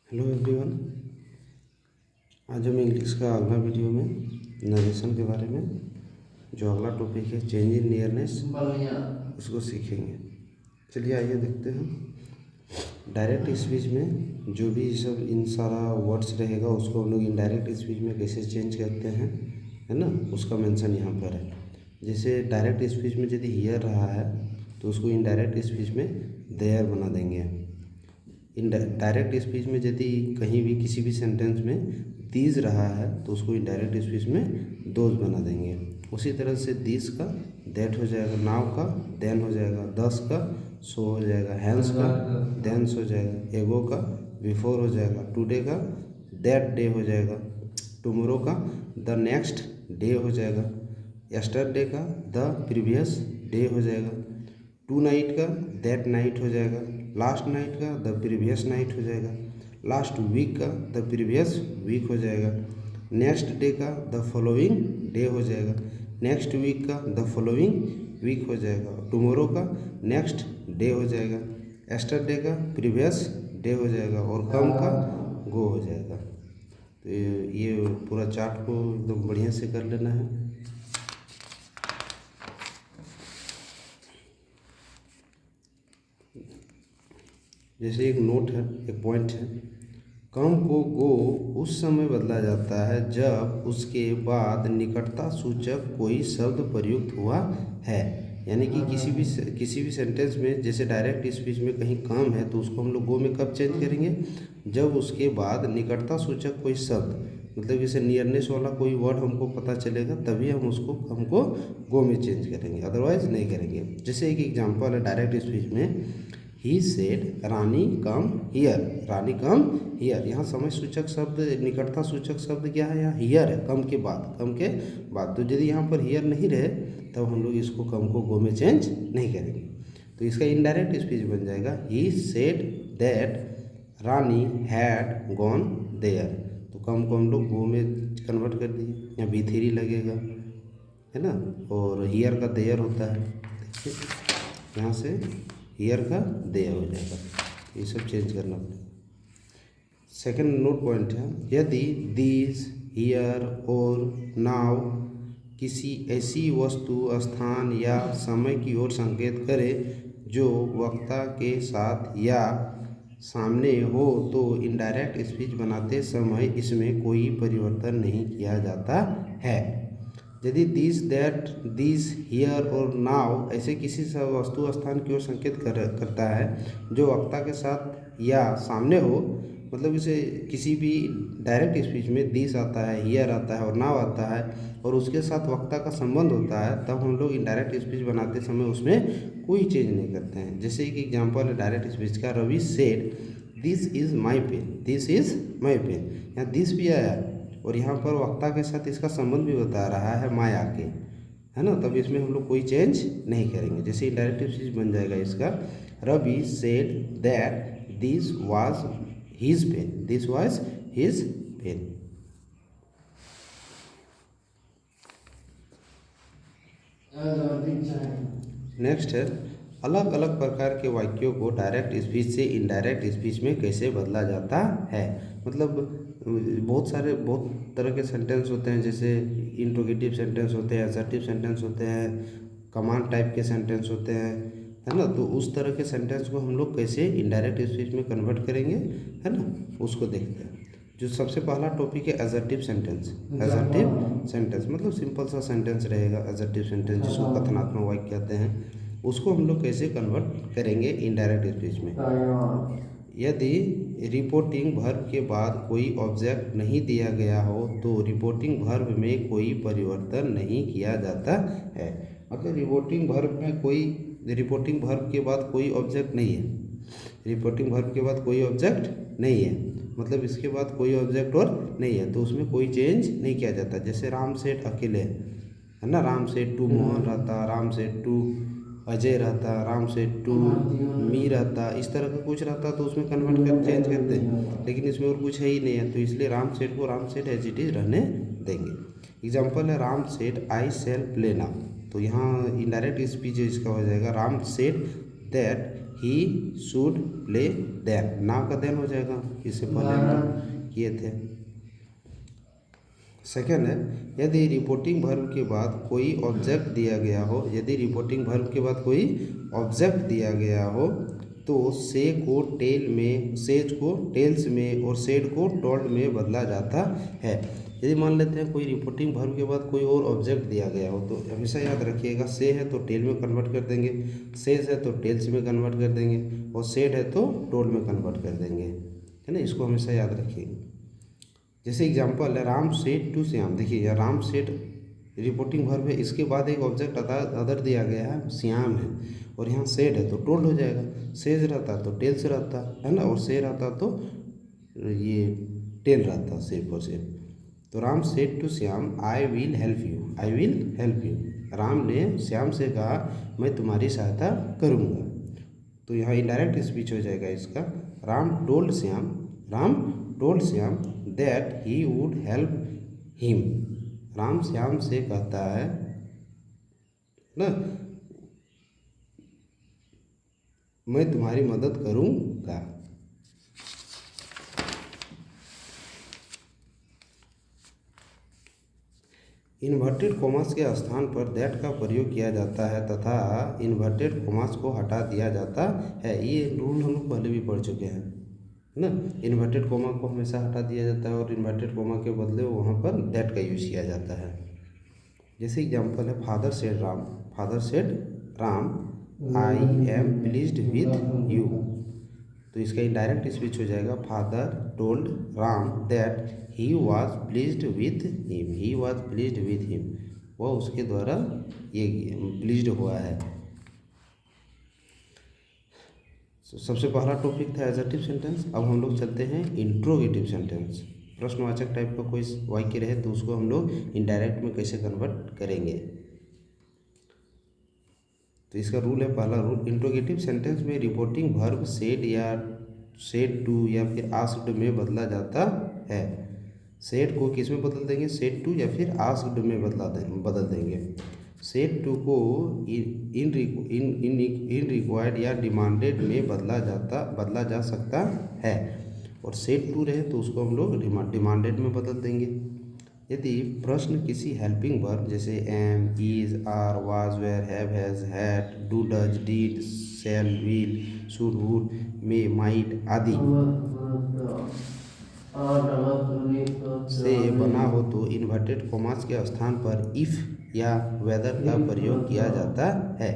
Hello everyone. आज हम English का अगला वीडियो में नरेशन के बारे में जो अगला टॉपिक है चेंज इन नियरनेस उसको सीखेंगे। चलिए आइए देखते हैं। डायरेक्ट स्पीच में जो भी सब इन सारा वर्ड्स रहेगा उसको हम लोग इनडायरेक्ट स्पीच में कैसे चेंज करते हैं, है ना, उसका मेंशन यहाँ पर है। जैसे डायरेक्ट स्पीच में यदि हियर रहा है तो उसको इनडायरेक्ट स्पीच में देयर बना देंगे। इन डायरेक्ट स्पीच में यदि कहीं भी किसी भी सेंटेंस में दीज रहा है तो उसको इनडायरेक्ट स्पीच में दोज बना देंगे। उसी तरह से दिस का दैट हो जाएगा, नाउ का देन हो जाएगा, दस का सो हो जाएगा, हैंस का देंस हो जाएगा, एगो का बिफोर हो जाएगा, टुडे का दैट डे हो जाएगा, टुमारो का द नेक्स्ट डे हो जाएगा, यस्टरडे का द प्रीवियस डे हो जाएगा, टू नाइट का दैट नाइट हो जाएगा, लास्ट नाइट का द प्रीवियस नाइट हो जाएगा, लास्ट वीक का द प्रीवियस वीक हो जाएगा, नेक्स्ट डे का द फॉलोइंग डे हो जाएगा, नेक्स्ट वीक का द फॉलोइंग वीक हो जाएगा, टुमारो का नेक्स्ट डे हो जाएगा, एस्टरडे का प्रीवियस डे हो जाएगा और कम का गो हो जाएगा। तो ये पूरा चार्ट को एकदम बढ़िया से कर लेना है। जैसे एक नोट है, एक पॉइंट है, कम को गो उस समय बदला जाता है जब उसके बाद निकटता सूचक कोई शब्द प्रयुक्त हुआ है। यानी कि किसी भी सेंटेंस में जैसे डायरेक्ट स्पीच में कहीं कम है तो उसको हम लोग गो में कब चेंज करेंगे, जब उसके बाद निकटता सूचक कोई शब्द, मतलब जैसे नियरनेस वाला कोई वर्ड हमको पता चलेगा तभी हमको गो में चेंज करेंगे, अदरवाइज नहीं करेंगे। जैसे एक एग्जांपल है डायरेक्ट स्पीच में, he said Rani come here, Rani come here. यहाँ समय सूचक शब्द, निकटता सूचक शब्द क्या है, यहाँ हियर है, कम के बाद। तो यदि यहाँ पर हियर नहीं रहे तब हम लोग इसको कम को गो में चेंज नहीं करेंगे। तो इसका इनडायरेक्ट स्पीच बन जाएगा, he said that Rani had gone there. तो कम को हम लोग गो में कन्वर्ट कर दिए, यहाँ B3 लगेगा, है ना, और हियर का देयर होता है। देखिए यहाँ से हियर का देयर हो जाएगा। ये सब चेंज करना पड़ेगा। सेकंड नोट पॉइंट है, यदि दिस, हियर और नाउ किसी ऐसी वस्तु, स्थान या समय की ओर संकेत करे जो वक्ता के साथ या सामने हो तो इनडायरेक्ट स्पीच बनाते समय इसमें कोई परिवर्तन नहीं किया जाता है। यदि दिस, दैट, दिस, हियर और नाउ ऐसे किसी वस्तु, स्थान की ओर संकेत करता है जो वक्ता के साथ या सामने हो, मतलब इसे किसी भी डायरेक्ट स्पीच में दिस आता है, हियर आता है और नाउ आता है और उसके साथ वक्ता का संबंध होता है, तब हम लोग इनडायरेक्ट स्पीच बनाते समय उसमें कोई चेंज नहीं करते हैं। जैसे एक एग्जांपल है डायरेक्ट स्पीच का, Ravi said this is my pen, this is my pen. यहाँ दिस भी आया और यहाँ पर वक्ता के साथ इसका संबंध भी बता रहा है माया के, है ना, तब इसमें हम लोग कोई चेंज नहीं करेंगे। जैसे इनडायरेक्ट स्पीच बन जाएगा इसका, Ravi said that this was his pen, this was his pen. Next है, अलग अलग प्रकार के वाक्यों को डायरेक्ट स्पीच से इनडायरेक्ट स्पीच में कैसे बदला जाता है। मतलब बहुत तरह के सेंटेंस होते हैं, जैसे इंट्रोगेटिव सेंटेंस होते हैं, असर्टिव सेंटेंस होते हैं, कमांड टाइप के सेंटेंस होते हैं, है ना। तो उस तरह के सेंटेंस को हम लोग कैसे इनडायरेक्ट स्पीच में कन्वर्ट करेंगे, है ना, उसको देखते हैं। जो सबसे पहला टॉपिक है असर्टिव सेंटेंस। असर्टिव सेंटेंस मतलब सिंपल सा सेंटेंस रहेगा, असर्टिव सेंटेंस जिसको कथनात्मक वाक्य कहते हैं, उसको हम लोग कैसे कन्वर्ट करेंगे इनडायरेक्ट स्पीच में। यदि रिपोर्टिंग वर्ब के बाद कोई ऑब्जेक्ट नहीं दिया गया हो तो रिपोर्टिंग वर्ब में कोई परिवर्तन नहीं किया जाता है। मतलब रिपोर्टिंग वर्ब के बाद कोई ऑब्जेक्ट नहीं है, रिपोर्टिंग वर्ब के बाद कोई ऑब्जेक्ट नहीं है, मतलब इसके बाद कोई ऑब्जेक्ट और नहीं है तो उसमें कोई चेंज नहीं किया जाता। जैसे राम सेठ अकेले, है ना, राम सेठ टू मोहन रहता, राम सेठ टू अजय रहता, राम सेठ टू मी रहता, इस तरह का कुछ रहता तो उसमें कन्वर्ट कर चेंज करते हैं, लेकिन इसमें और कुछ है ही नहीं है तो इसलिए राम सेठ को राम सेठ एज इट इज रहने देंगे। एग्जाम्पल है, राम सेठ आई सेल प्ले नाउ। तो यहाँ इनडायरेक्ट स्पीच इसका हो जाएगा, Ram said that he should play then, now का देन हो जाएगा, इससे पहले हम लोग किए थे। सेकेंड है, यदि रिपोर्टिंग वर्ब के बाद कोई ऑब्जेक्ट दिया गया हो, यदि रिपोर्टिंग वर्ब के बाद कोई ऑब्जेक्ट दिया गया हो तो से को टेल में, सेज को टेल्स में और सेड को टोल्ड में बदला जाता है। यदि मान लेते हैं कोई रिपोर्टिंग वर्ब के बाद कोई और ऑब्जेक्ट दिया गया हो तो हमेशा याद रखिएगा, से है तो टेल में कन्वर्ट कर देंगे, सेज है तो टेल्स में कन्वर्ट कर देंगे और सेड है तो टोल्ड में कन्वर्ट कर देंगे, है ना। इसको हमेशा याद रखिएगा। जैसे एग्जांपल है राम सेड टू श्याम, देखिए यह राम सेड रिपोर्टिंग वर्ब है, इसके बाद एक ऑब्जेक्ट अदर दिया गया है श्याम है और यहाँ सेड है तो टोल्ड हो जाएगा, सेज रहता तो टेल्स रहता है ना, और से रहता तो ये टेल रहता, सेड फॉर सेड। तो Ram said to Shyam I will help you, I will help you, Ram ने श्याम से कहा मैं तुम्हारी सहायता करूँगा। तो यहाँ इनडायरेक्ट स्पीच हो जाएगा इसका, Ram told Shyam, Ram told Shyam that he would help him, Ram Shyam से कहता है ना मैं तुम्हारी मदद करूँगा। इन्वर्टेड कॉमास के स्थान पर दैट का प्रयोग किया जाता है तथा इन्वर्टेड कॉमास को हटा दिया जाता है। ये रूल हम लोग पहले भी पढ़ चुके हैं ना, इन्वर्टेड कॉमा को हमेशा हटा दिया जाता है और इन्वर्टेड कॉमा के बदले वहाँ पर दैट का यूज़ किया जाता है। जैसे एग्जांपल है father said Ram, father said Ram I am pleased with you, तो इसका इनडायरेक्ट स्पीच हो जाएगा father told Ram that he was pleased with him, he was pleased with him, वह उसके द्वारा ये प्लीज्ड हुआ है। सबसे पहला टॉपिक था एडजेक्टिव सेंटेंस। अब हम लोग चलते हैं इंट्रोगेटिव सेंटेंस। प्रश्नवाचक टाइप का कोई वाक्य रहे तो उसको हम लोग इनडायरेक्ट में कैसे कन्वर्ट करेंगे। तो इसका रूल है, पहला रूल, इंट्रोगेटिव सेंटेंस में रिपोर्टिंग वर्ब सेड या सेड टू या फिर आस्क्ड में बदला जाता है। सेड को किस में बदल देंगे, सेड टू या फिर आस्क्ड में बदल देंगे। सेड टू को इन रिक्वायर्ड या डिमांडेड में बदला जा सकता है और सेड टू रहे तो उसको हम लोग डिमांडेड में बदल देंगे। यदि प्रश्न किसी हेल्पिंग वर्ब जैसे am, is, are, was, were, have, has, had, do, does, did, shall, will, should, would, may, might आदि से बना हो तो इन्वर्टेड कॉमास के स्थान पर इफ या वेदर का प्रयोग किया जाता है।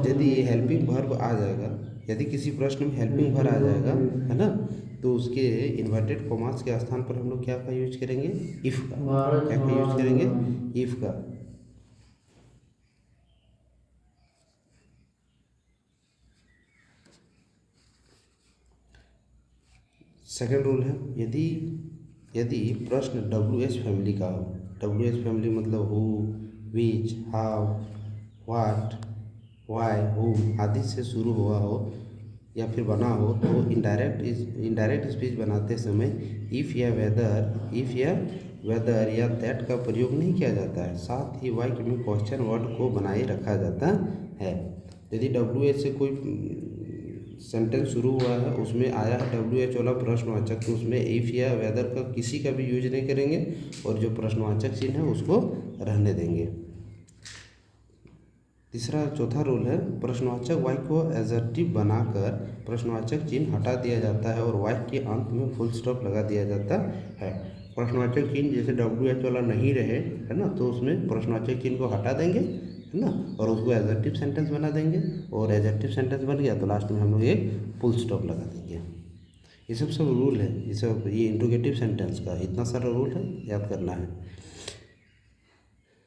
यदि हेल्पिंग वर्ब आ जाएगा, यदि किसी प्रश्न में हेल्पिंग वर्ब आ जाएगा, है ना, तो उसके इन्वर्टेड कॉमास के स्थान पर हम लोग क्या का यूज करेंगे, इफ का। क्या का यूज करेंगे, इफ का। सेकेंड रूल है, यदि प्रश्न WH फैमिली का हो, WH फैमिली मतलब who, which, how, what, why, whom आदि से शुरू हुआ हो या फिर बना हो तो इनडायरेक्ट स्पीच बनाते समय इफ़ या वेदर या दैट का प्रयोग नहीं किया जाता है। साथ ही वाक्य में क्वेश्चन वर्ड को बनाए रखा जाता है। यदि WH से कोई सेंटेंस शुरू हुआ है, उसमें आया है WH वाला प्रश्नवाचक, तो उसमें इफ़ या वेदर का किसी का भी यूज नहीं करेंगे और जो प्रश्नवाचक चिन्ह है उसको रहने देंगे। चौथा रूल है, प्रश्नवाचक वाक्य को एडजेक्टिव बनाकर प्रश्नवाचक चिन्ह हटा दिया जाता है और वाक्य के अंत में फुल स्टॉप लगा दिया जाता है। प्रश्नवाचक चिन्ह जैसे WH वाला नहीं रहे, है ना, तो उसमें प्रश्नवाचक चिन्ह को हटा देंगे, है ना, और उसको एडजेक्टिव सेंटेंस बना देंगे और एडजेक्टिव सेंटेंस बन गया तो लास्ट में हम लोग एक फुल स्टॉप लगा देंगे। ये सब रूल है, ये इंट्रोगेटिव सेंटेंस का इतना सारा रूल है, याद करना है।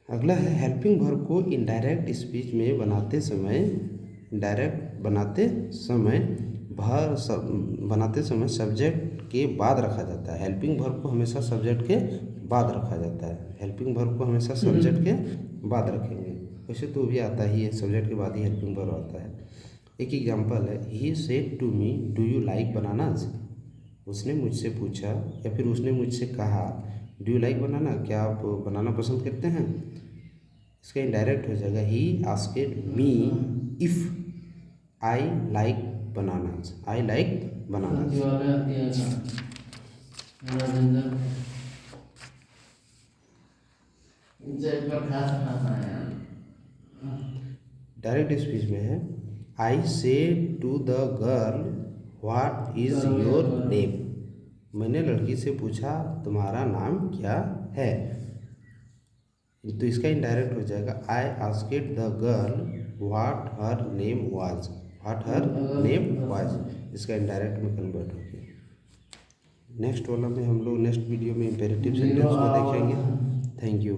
अगला है हेल्पिंग वर्ब को इनडायरेक्ट स्पीच में बनाते समय सब्जेक्ट के बाद रखा जाता है। हेल्पिंग वर्ब को हमेशा सब्जेक्ट के बाद रखा जाता है। हेल्पिंग वर्ब को हमेशा सब्जेक्ट के बाद रखेंगे। वैसे तो भी आता ही है, सब्जेक्ट के बाद ही हेल्पिंग वर्ब आता है। एक एग्जांपल है, he said to me do you like bananas, उसने मुझसे पूछा या फिर उसने मुझसे कहा डू यू लाइक बनाना, क्या आप बनाना पसंद करते हैं। इसका इनडायरेक्ट हो जाएगा, he asked me if I like bananas, I like bananas. Direct speech में है, I say to the girl what is your name. मैंने लड़की से पूछा तुम्हारा नाम क्या है। तो इसका इनडायरेक्ट हो जाएगा, I asked the girl what her name was, what her name was. इसका इनडायरेक्ट में कन्वर्ट हो गया। नेक्स्ट वाला में हम लोग नेक्स्ट वीडियो में इम्पेरेटिव सेंटेंस को देखेंगे। Thank you.